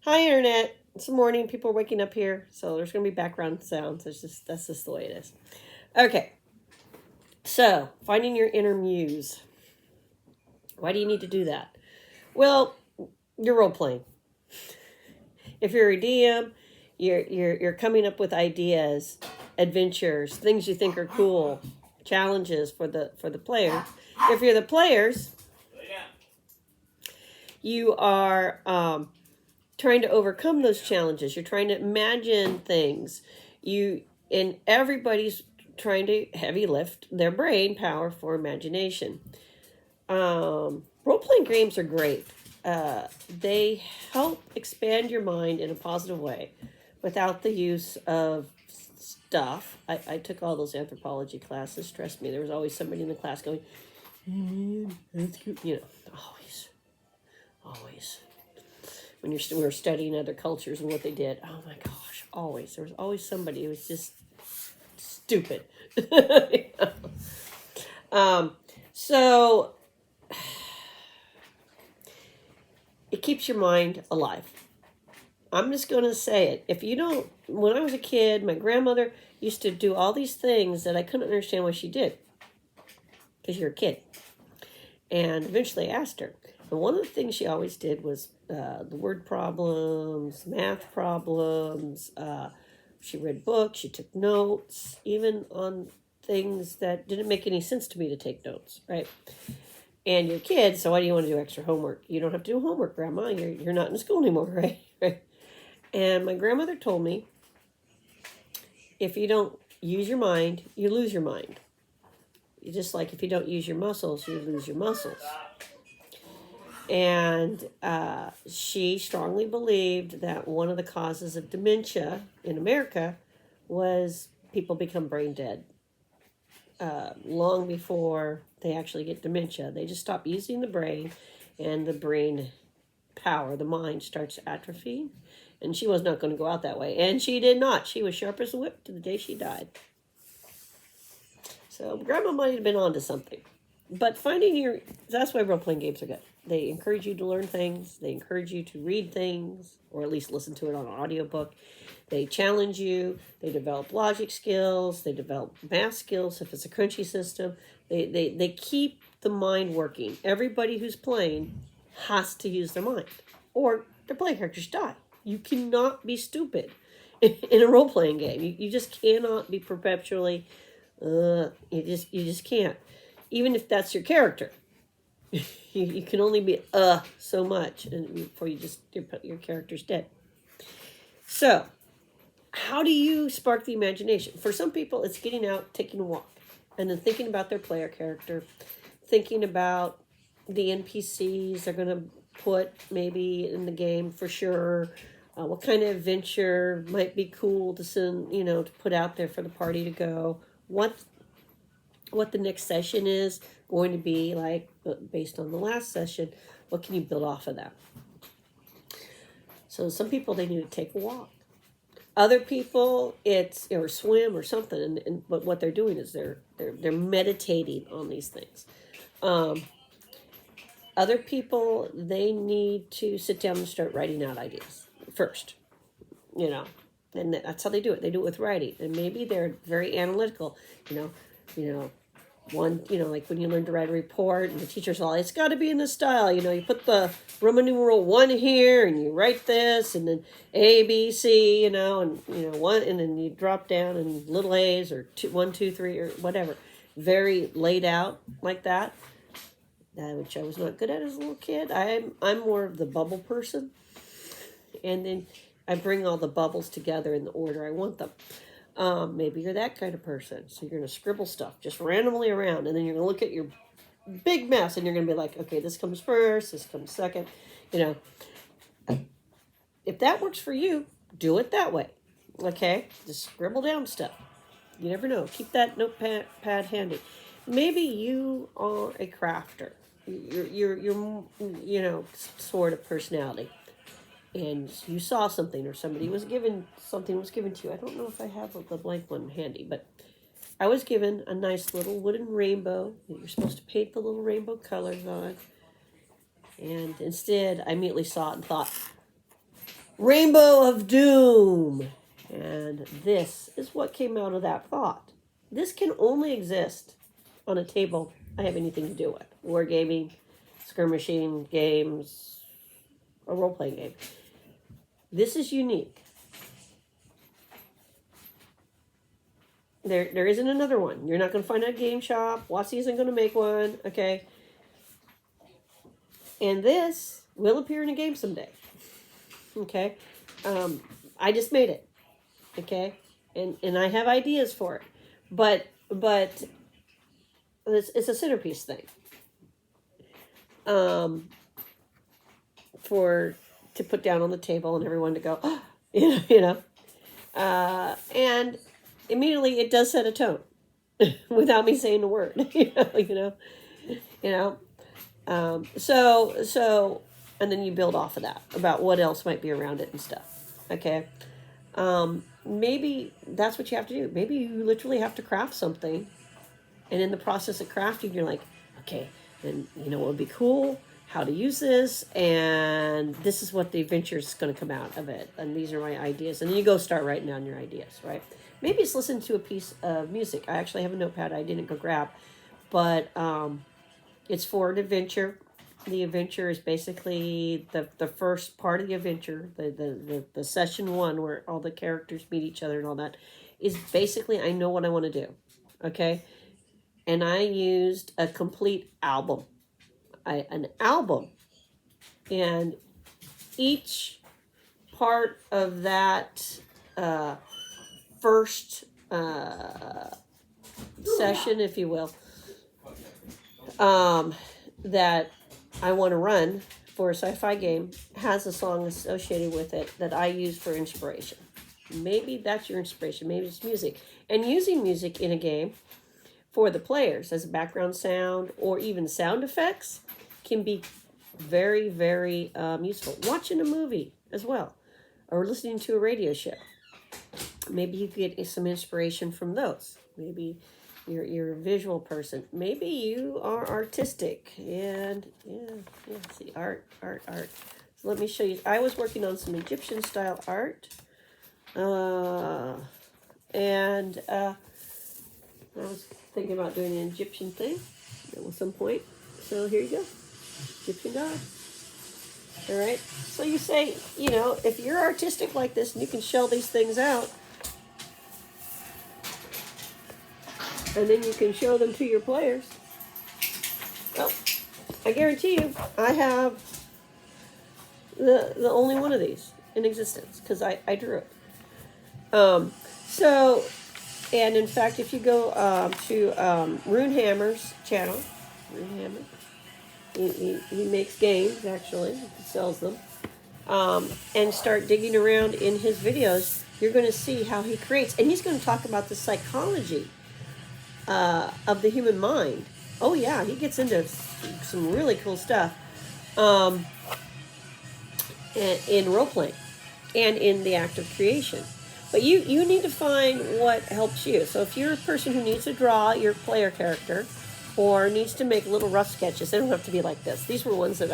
Hi, Internet. It's morning. People are waking up here, so there's going to be background sounds. That's just the way it is. Okay, so finding your inner muse. Why do you need to do that? Well, you're role playing. If you're a DM, you're coming up with ideas, adventures, things you think are cool, challenges for the player. If you're the players, you are trying to overcome those challenges. You're trying to imagine things. And everybody's trying to heavy lift their brain power for imagination. Role playing games are great. They help expand your mind in a positive way without the use of stuff. I took all those anthropology classes. Trust me, there was always somebody in the class going, that's good. Always. When we're studying other cultures and what they did, oh my gosh, always. There was always somebody who was just stupid. So it keeps your mind alive. I'm just going to say it. If you don't, when I was a kid, my grandmother used to do all these things that I couldn't understand what she did. Because you're a kid. And eventually I asked her. And one of the things she always did was the word problems, math problems. She read books, she took notes, even on things that didn't make any sense to me to take notes, right? And you're a kid, so why do you want to do extra homework? You don't have to do homework, Grandma. You're not in school anymore, right? And my grandmother told me, if you don't use your mind, you lose your mind. Just like if you don't use your muscles, you lose your muscles. And she strongly believed that one of the causes of dementia in America was people become brain dead. Long before they actually get dementia, they just stop using the brain, and the brain power, the mind, starts atrophying. And she was not going to go out that way. And she did not. She was sharp as a whip to the day she died. So Grandma might have been onto something. But that's why role-playing games are good. They encourage you to learn things. They encourage you to read things, or at least listen to it on an audiobook. They challenge you. They develop logic skills. They develop math skills if it's a crunchy system. They keep the mind working. Everybody who's playing has to use their mind, or their playing characters die. You cannot be stupid in a role-playing game. You just cannot be perpetually... you just can't. Even if that's your character. You can only be so much and before your character's dead. So, how do you spark the imagination? For some people, it's getting out, taking a walk, and then thinking about their player character, thinking about the NPCs they're going to put maybe in the game for sure. What kind of adventure might be cool to send, to put out there for the party to go. What the next session is going to be like based on the last session. What can you build off of that? So some people, they need to take a walk. Other people, it's or swim or something. But what they're doing is they're meditating on these things. Other people, they need to sit down and start writing out ideas first. And that's how they do it. They do it with writing, and maybe they're very analytical. Like when you learn to write a report, and the teacher's all, it's got to be in this style. You put the Roman numeral 1 here, and you write this, and then A, B, C, and one, and then you drop down in little A's or 1, 2, 3, or whatever. Very laid out like that, which I was not good at as a little kid. I'm more of the bubble person, and then I bring all the bubbles together in the order I want them. Maybe you're that kind of person. So you're going to scribble stuff just randomly around, and then you're going to look at your big mess, and you're going to be like, okay, this comes first, this comes second. If that works for you, do it that way. Okay? Just scribble down stuff. You never know. Keep that notepad handy. Maybe you are a crafter. You're sort of personality. And you saw something, or something was given to you. I don't know if I have the blank one handy, but I was given a nice little wooden rainbow that you're supposed to paint the little rainbow colors on. And instead, I immediately saw it and thought, Rainbow of Doom. And this is what came out of that thought. This can only exist on a table I have anything to do with. Wargaming, skirmishing games, a role-playing game. This is unique. There isn't another one. You're not going to find a game shop. WotC isn't going to make one. Okay. And this will appear in a game someday. Okay. I just made it. Okay. And I have ideas for it. But it's a centerpiece thing. To put down on the table and everyone to go, oh, you know. And immediately it does set a tone without me saying a word. So and then you build off of that about what else might be around it and stuff. Okay. Maybe that's what you have to do. Maybe you literally have to craft something, and in the process of crafting you're like, okay, then what would be cool, how to use this, and this is what the adventure is going to come out of it, and these are my ideas, and then you go start writing down your ideas, right? Maybe it's listen to a piece of music. I actually have a notepad I didn't go grab, but it's for an adventure. The adventure is basically the first part of the adventure, the session 1 where all the characters meet each other and all that, is basically I know what I want to do, okay? And I used a complete album. An album. And each part of that first session, if you will, that I want to run for a sci-fi game has a song associated with it that I use for inspiration. Maybe that's your inspiration. Maybe it's music. And using music in a game for the players as a background sound or even sound effects can be very, very useful. Watching a movie as well, or listening to a radio show. Maybe you get some inspiration from those. Maybe you're a visual person. Maybe you are artistic. And see, art. So let me show you. I was working on some Egyptian style art. And I was thinking about doing an Egyptian thing at some point. So here you go. Egyptian god. All right. So you say, if you're artistic like this and you can shell these things out, and then you can show them to your players. Well, I guarantee you, I have the only one of these in existence because I drew it. So, and in fact, if you go to Runehammer's channel, Runehammer, he makes games, actually, he sells them, and start digging around in his videos, you're going to see how he creates. And he's going to talk about the psychology of the human mind. Oh, yeah, he gets into some really cool stuff in role-playing and in the act of creation. But you need to find what helps you. So if you're a person who needs to draw your player character or needs to make little rough sketches, they don't have to be like this. These were ones that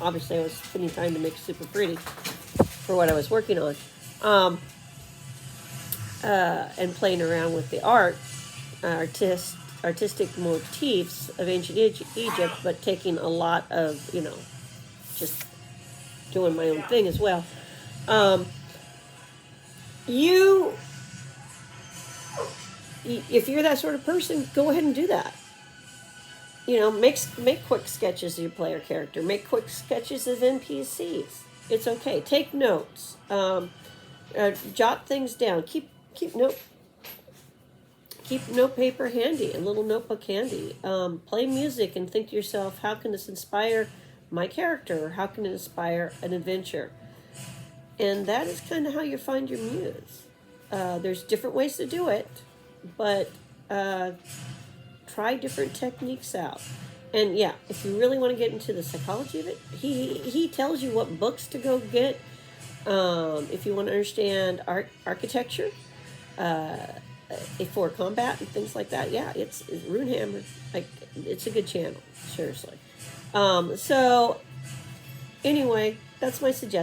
obviously I was spending time to make super pretty for what I was working on. And playing around with the artistic motifs of ancient Egypt, but taking a lot of, just doing my own thing as well. If you're that sort of person, go ahead and do that. Make quick sketches of your player character. Make quick sketches of NPCs. It's okay. Take notes. Jot things down. Keep note paper handy, a little notebook handy. Play music and think to yourself, how can this inspire my character? Or how can it inspire an adventure? And that is kind of how you find your muse. There's different ways to do it, but try different techniques out. And yeah, if you really want to get into the psychology of it, he tells you what books to go get. If you want to understand architecture, for combat and things like that, yeah, it's Runehammer. It's a good channel, seriously. So anyway, that's my suggestion.